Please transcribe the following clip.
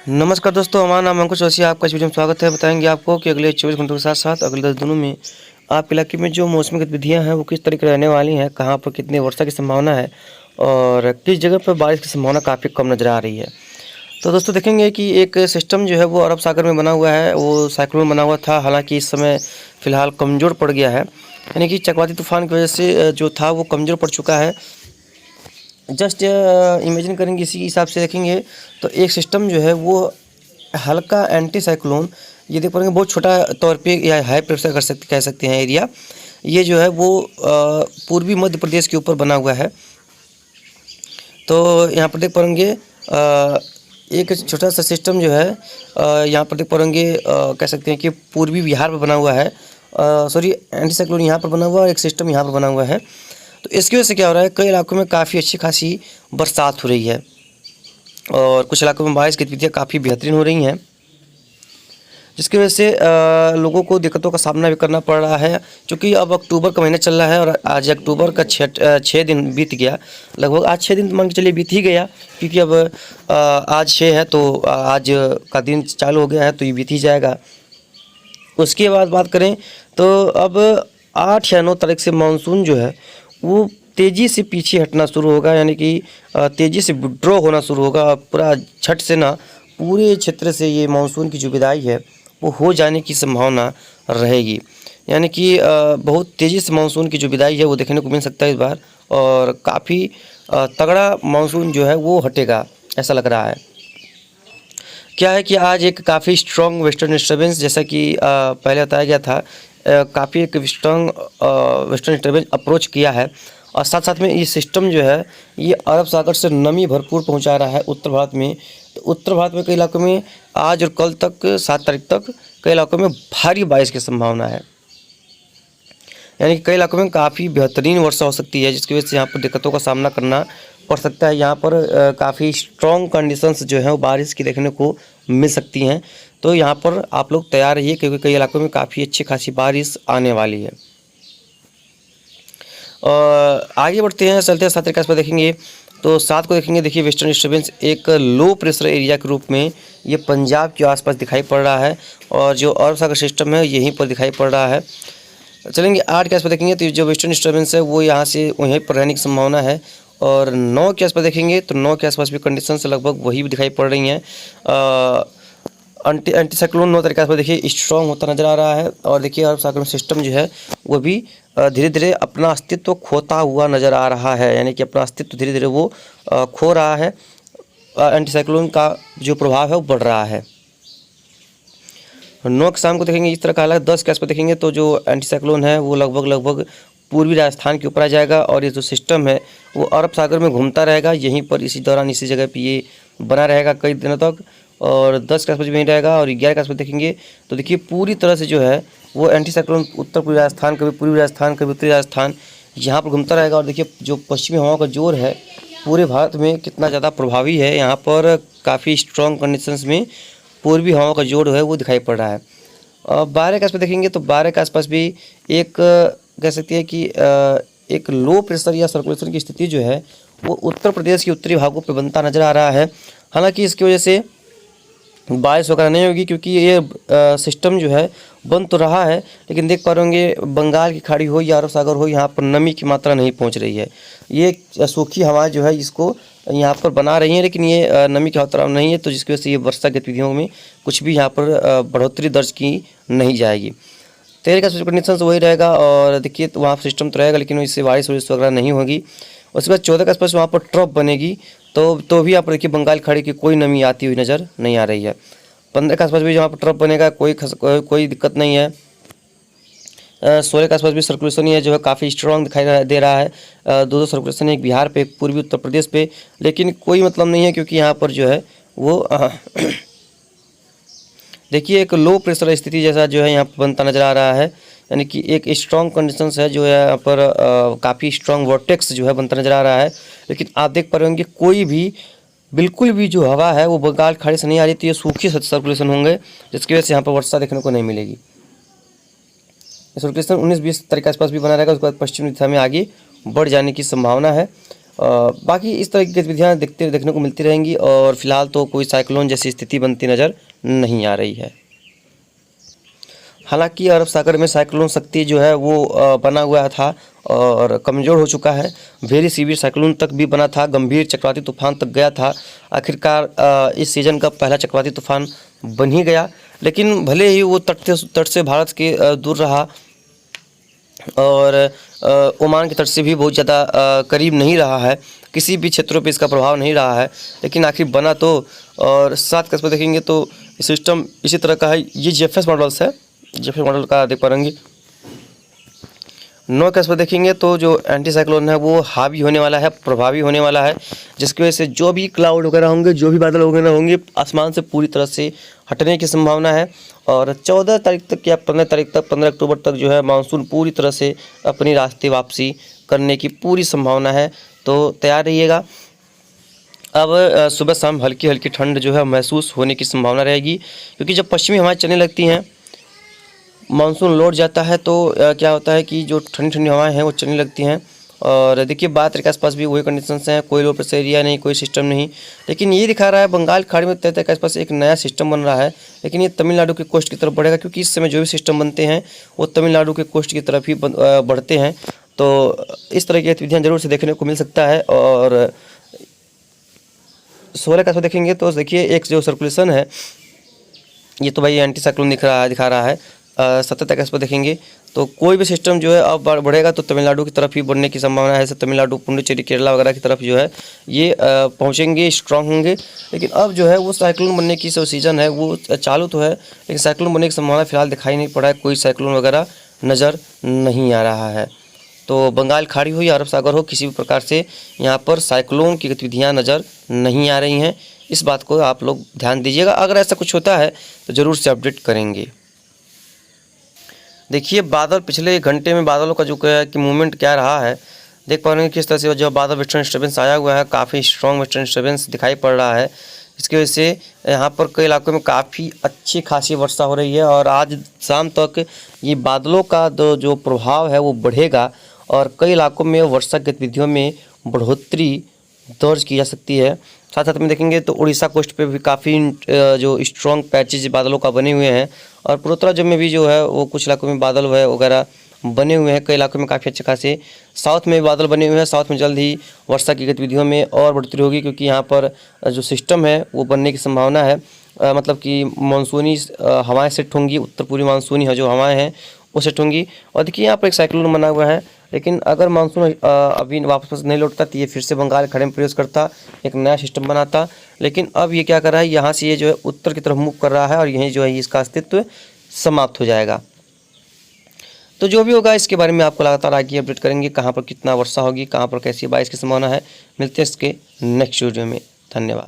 नमस्कार दोस्तों, हमारा नाम अंकुश जोशी है। आपका इस वीडियो में स्वागत है। बताएंगे आपको कि अगले 24 घंटों के साथ साथ अगले 10 दिनों में आपके इलाके में जो मौसमी गतिविधियां हैं वो किस तरीके रहने वाली हैं, कहां पर कितनी वर्षा की संभावना है और किस जगह पर बारिश की संभावना काफ़ी कम नज़र आ रही है। तो दोस्तों देखेंगे कि एक सिस्टम जो है वो अरब सागर में बना हुआ है, वो साइक्लोन बना हुआ था। हालांकि इस समय फ़िलहाल कमज़ोर पड़ गया है, यानी कि चक्रवाती तूफान की वजह से जो था वो कमज़ोर पड़ चुका है। जस्ट इमेजिन करेंगे, इसी हिसाब से देखेंगे तो एक सिस्टम जो है वो हल्का एंटी साइक्लोन, ये देख पाएंगे बहुत छोटा तौर पे या हाई प्रेशर कह सकते हैं एरिया, ये जो है वो पूर्वी मध्य प्रदेश के ऊपर बना हुआ है। तो यहाँ पर देख पाएंगे एक छोटा सा सिस्टम जो है यहाँ पर देख पाएंगे, कह सकते हैं कि पूर्वी बिहार पर बना हुआ है। सॉरी, एंटी साइक्लोन यहाँ पर बना हुआ है और एक सिस्टम यहाँ पर बना हुआ है। तो इसकी वजह से क्या हो रहा है, कई इलाकों में काफ़ी अच्छी खासी बरसात हो रही है और कुछ इलाकों में बारिश की गतिविधियाँ काफ़ी बेहतरीन हो रही हैं, जिसकी वजह से लोगों को दिक्कतों का सामना भी करना पड़ रहा है। क्योंकि अब अक्टूबर का महीना चल रहा है और आज अक्टूबर का 6 दिन बीत गया। लगभग आज 6 दिन मान के चलिए बीत ही गया, क्योंकि अब आज 6 है तो आज का दिन चालू हो गया है, तो ये बीत ही जाएगा। उसके बाद बात करें तो अब 8 या 9 तारीख से मानसून जो है वो तेज़ी से पीछे हटना शुरू होगा, यानी कि तेज़ी से विड्रॉ होना शुरू होगा। पूरा झट से ना पूरे क्षेत्र से ये मानसून की जो विदाई है वो हो जाने की संभावना रहेगी, यानी कि बहुत तेज़ी से मानसून की जो विदाई है वो देखने को मिल सकता है इस बार, और काफ़ी तगड़ा मानसून जो है वो हटेगा, ऐसा लग रहा है। क्या है कि आज एक काफ़ी स्ट्रॉन्ग वेस्टर्न डिस्टर्बेंस, जैसा कि पहले बताया गया था, काफ़ी एक स्ट्रॉन्ग वेस्टर्न डिस्टर्बेंस अप्रोच किया है और साथ साथ में ये सिस्टम जो है ये अरब सागर से नमी भरपूर पहुंचा रहा है उत्तर भारत में। तो उत्तर भारत में कई इलाकों में आज और कल तक 7 तारीख तक कई इलाकों में भारी बारिश की संभावना है, यानी कि कई इलाकों में काफ़ी बेहतरीन वर्षा हो सकती है, जिसकी वजह से यहाँ पर दिक्कतों का सामना करना पड़ सकता है। यहाँ पर काफ़ी स्ट्रॉन्ग कंडीशंस जो हैं वो बारिश की देखने को मिल सकती हैं। तो यहाँ पर आप लोग तैयार रहिए, क्योंकि कई इलाकों में काफ़ी अच्छी खासी बारिश आने वाली है। और आगे बढ़ते हैं, चलते हैं 7 तारीख के आसपास देखेंगे। तो 7 को देखेंगे, देखिए वेस्टर्न डिस्टर्बेंस एक लो प्रेशर एरिया के रूप में ये पंजाब के आसपास दिखाई पड़ रहा है और जो अरब सागर सिस्टम है यहीं पर दिखाई पड़ रहा है। चलेंगे 8 के आसपास देखेंगे तो जो वेस्टर्न डिस्टर्बेंस है वो यहाँ से वहीं पर रहने की संभावना है। और 9 के आसपास देखेंगे तो 9 के आसपास भी कंडीशंस लगभग वही भी दिखाई पड़ रही हैं। एंटी साइक्लोन 9 तारीख के आसपास देखिए स्ट्रॉन्ग होता नज़र आ रहा है और देखिए अरब सागर सिस्टम जो है वो भी धीरे धीरे अपना अस्तित्व खोता हुआ नज़र आ रहा है, यानी कि अपना अस्तित्व धीरे धीरे वो खो रहा है। एंटी साइक्लोन का जो प्रभाव है वो बढ़ रहा है। 9 के शाम को देखेंगे इस तरह का हालात। 10 के आसपास देखेंगे तो जो एंटी साइक्लोन है वो लगभग पूर्वी राजस्थान के ऊपर आ जाएगा और ये जो सिस्टम है वो अरब सागर में घूमता रहेगा, यहीं पर इसी दौरान इसी जगह पे ये बना रहेगा कई दिनों तक। और 10 के आसपास भी रहेगा और 11 के आसपास देखेंगे तो देखिए पूरी तरह से जो है वो एंटी साइक्लोन उत्तर पूर्वी राजस्थान, कभी पूर्वी राजस्थान, कभी उत्तरी राजस्थान, यहाँ पर घूमता रहेगा। और देखिए जो पश्चिमी हवाओं का जोर है पूरे भारत में कितना ज़्यादा प्रभावी है, यहाँ पर काफ़ी स्ट्रॉन्ग कंडीशंस में पूर्वी हवाओं का जोड़ है वो दिखाई पड़ रहा है। 12 के आसपास देखेंगे तो 12 के आसपास भी एक कह सकते हैं कि एक लो प्रेशर या सर्कुलेशन की स्थिति जो है वो उत्तर प्रदेश के उत्तरी भागों पर बनता नज़र आ रहा है। हालांकि इसकी वजह से बारिश वगैरह नहीं होगी, क्योंकि ये सिस्टम जो है बन तो रहा है, लेकिन देख पा रहे होंगे बंगाल की खाड़ी हो या अरब सागर हो, यहाँ पर नमी की मात्रा नहीं पहुँच रही है। ये सूखी हवाएं जो है इसको यहाँ पर बना रही हैं, लेकिन ये नमी की मात्रा नहीं है, तो जिसकी वजह से ये वर्षा गतिविधियों में कुछ भी यहाँ पर बढ़ोतरी दर्ज की नहीं जाएगी। 13 का कंडीशन वही रहेगा और देखिए तो वहाँ पर सिस्टम तो रहेगा, लेकिन इससे बारिश वगैरह नहीं होगी। उसके बाद 14 के आसपास वहाँ पर ट्रफ बनेगी, तो भी आप देखिए बंगाल खाड़ी की कोई नमी आती हुई नज़र नहीं आ रही है। 15 के आसपास भी जहाँ पर ट्रफ बनेगा कोई दिक्कत नहीं है। 16 के आसपास भी सर्कुलेशन ही है जो है काफ़ी स्ट्रॉन्ग दिखाई दे रहा है। दो सर्कुलेशन है, एक बिहार पे, एक पूर्वी उत्तर प्रदेश पे, लेकिन कोई मतलब नहीं है, क्योंकि यहाँ पर जो है वो देखिए एक लो प्रेशर स्थिति जैसा जो है यहाँ पर बनता नज़र आ रहा है, यानी कि एक स्ट्रॉन्ग कंडीशंस है जो है यहाँ पर काफ़ी स्ट्रॉन्ग वर्टेक्स जो है बनता नज़र आ रहा है। लेकिन आप देख पा रहे होंगे कोई भी बिल्कुल भी जो हवा है वो बंगाल खाड़ी से नहीं आ रही, तो ये सूखी सर्कुलेशन होंगे, जिसकी वजह से यहाँ पर वर्षा देखने को नहीं मिलेगी। सर्कुलेशन 19-20 तारीख के आसपास भी बना रहेगा, उसके बाद पश्चिमी दिशा में आगे बढ़ जाने की संभावना है। बाकी इस तरह की गतिविधियाँ देखने को मिलती रहेंगी और फिलहाल तो कोई साइक्लोन जैसी स्थिति बनती नज़र नहीं आ रही है। हालांकि अरब सागर में साइक्लोन शक्ति जो है वो बना हुआ था और कमज़ोर हो चुका है। वेरी सीवियर साइक्लोन तक भी बना था, गंभीर चक्रवाती तूफान तक गया था। आखिरकार इस सीज़न का पहला चक्रवाती तूफान बन ही गया, लेकिन भले ही वो तट से भारत के दूर रहा और ओमान के तट से भी बहुत ज़्यादा करीब नहीं रहा है, किसी भी क्षेत्रों पे इसका प्रभाव नहीं रहा है, लेकिन आखिर बना तो। और साथ कस्बे देखेंगे तो सिस्टम इसी तरह का है। ये जेफएस मॉडल्स है, जेफएस मॉडल का देख पाएंगे। 9 कस्बे देखेंगे तो जो एंटी साइक्लोन है वो हावी होने वाला है, प्रभावी होने वाला है, जिसकी वजह से जो भी क्लाउड वगैरह होंगे, जो भी बादल वगैरह होंगे, आसमान से पूरी तरह से हटने की संभावना है। और 14 तारीख तक या 15 तारीख तक, 15 अक्टूबर तक जो है मानसून पूरी तरह से अपनी रास्ते वापसी करने की पूरी संभावना है, तो तैयार रहिएगा। अब सुबह शाम हल्की हल्की ठंड जो है महसूस होने की संभावना रहेगी, क्योंकि जब पश्चिमी हवाएं चलने लगती हैं, मानसून लौट जाता है, तो क्या होता है कि जो ठंडी ठंडी हवाएं हैं वो चलने लगती हैं। और देखिए 12 तारीख के आसपास भी वही कंडीशंस हैं, कोई लो प्रेशर एरिया नहीं, कोई सिस्टम नहीं, लेकिन ये दिखा रहा है बंगाल खाड़ी में 13 तारीख के आसपास एक नया सिस्टम बन रहा है, लेकिन ये तमिलनाडु की कोस्ट की तरफ बढ़ेगा, क्योंकि इस समय जो भी सिस्टम बनते हैं वो तमिलनाडु के कोस्ट की तरफ ही बढ़ते हैं। तो इस तरह की गतिविधियाँ जरूर से देखने को मिल सकता है। और 16 का देखेंगे तो देखिए एक जो सर्कुलेशन है, ये तो भाई एंटी साइक्लोन दिखा रहा है। 17 तारीख पर देखेंगे तो कोई भी सिस्टम जो है अब बढ़ेगा तो तमिलनाडु की तरफ ही बढ़ने की संभावना है। जैसे तमिलनाडु, पुडुचेरी, केरला वगैरह की तरफ जो है ये पहुंचेंगे, स्ट्रांग होंगे। लेकिन अब जो है वो साइक्लोन बनने की जो सीज़न है वो चालू तो है, लेकिन साइक्लोन बनने की संभावना फिलहाल दिखाई नहीं पड़ा है, कोई साइक्लोन वगैरह नज़र नहीं आ रहा है। तो बंगाल खाड़ी हो या अरब सागर हो, किसी भी प्रकार से यहाँ पर साइक्लोन की गतिविधियाँ नज़र नहीं आ रही हैं। इस बात को आप लोग ध्यान दीजिएगा, अगर ऐसा कुछ होता है तो ज़रूर से अपडेट करेंगे। देखिए बादल, पिछले 1 घंटे में बादलों का जो कि मूवमेंट क्या रहा है, देख पा रहे हैं किस तरह से जो बादल वेस्टर्न डिस्टर्बेंस आया हुआ है, काफ़ी स्ट्रॉन्ग वेस्टर्न डिस्टर्बेंस दिखाई पड़ रहा है। इसकी वजह से यहाँ पर कई इलाकों में काफ़ी अच्छी खासी वर्षा हो रही है और आज शाम तक ये बादलों का जो प्रभाव है वो बढ़ेगा और कई इलाकों में वर्षा गतिविधियों में बढ़ोतरी दर्ज की जा सकती है। साथ साथ में देखेंगे तो उड़ीसा कोस्ट पे भी काफ़ी जो स्ट्रॉन्ग पैचेज बादलों का बने हुए हैं और पूर्वोत्तर में भी जो है वो कुछ इलाकों में बादल वगैरह बने हुए हैं, कई इलाकों में काफ़ी अच्छे खासे। साउथ में भी बादल बने हुए हैं, साउथ में जल्द ही वर्षा की गतिविधियों में और बढ़ोतरी होगी, क्योंकि यहाँ पर जो सिस्टम है वो बनने की संभावना है। मतलब कि मानसूनी हवाएं सेट होंगी, उत्तर पूर्वी मानसूनी जो हवाएं हैं वो सेट होंगी। और देखिए यहाँ पर एक साइक्लोन बना हुआ है, लेकिन अगर मानसून अभी वापस नहीं लौटता तो ये फिर से बंगाल खाड़ी में प्रवेश करता, एक नया सिस्टम बनाता। लेकिन अब ये क्या कर रहा है, यहाँ से ये जो है उत्तर की तरफ मूव कर रहा है और यहीं जो है इसका अस्तित्व समाप्त हो जाएगा। तो जो भी होगा इसके बारे में आपको लगातार आगे अपडेट करेंगे, कहाँ पर कितना वर्षा होगी, कहाँ पर कैसी बारिश की संभावना है। मिलते हैं इसके नेक्स्ट वीडियो में। धन्यवाद।